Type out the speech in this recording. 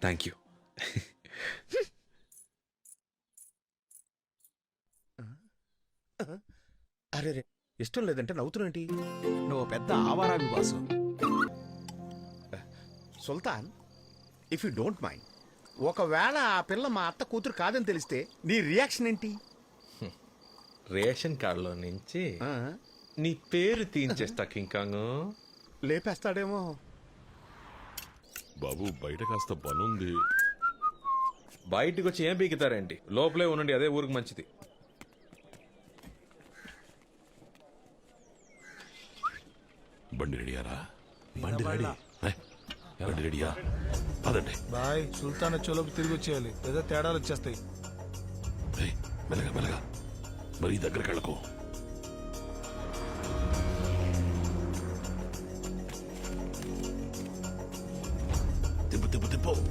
Thank you. అరే రే, ఇష్టం లేదంటే నవ్వుతున్నటి. నువ్వు పెద్ద ఆవారావి boss. Sultan, if you don't mind, ఒకవేళ ఆ పిల్ల మా అత్త కూతురు కాదని తెలిస్తే నీ రియాక్షన్ ఏంటి? రేషన్ కార్డులో నుంచి నీ పేరు తీయించేస్తా కింకాంగ్. లేపేస్తాడేమో. బాబు బయట కాస్త పనుంది. బయటికి వచ్చి ఏం పీకుతారేంటి? లోపలే ఉండండి, అదే ఊరికి మంచిది. బండి రెడీయారా? బండి రెడీ. బండి రెడీయా? పదండి. బాయ్, సుల్తాన్ వచ్చేలోపు తిరిగి వచ్చేయాలి, లేదా తేడాలు వచ్చేస్తాయి. మెల్లగా మెల్లగా, మరి దగ్గరికి వెళ్ళకు.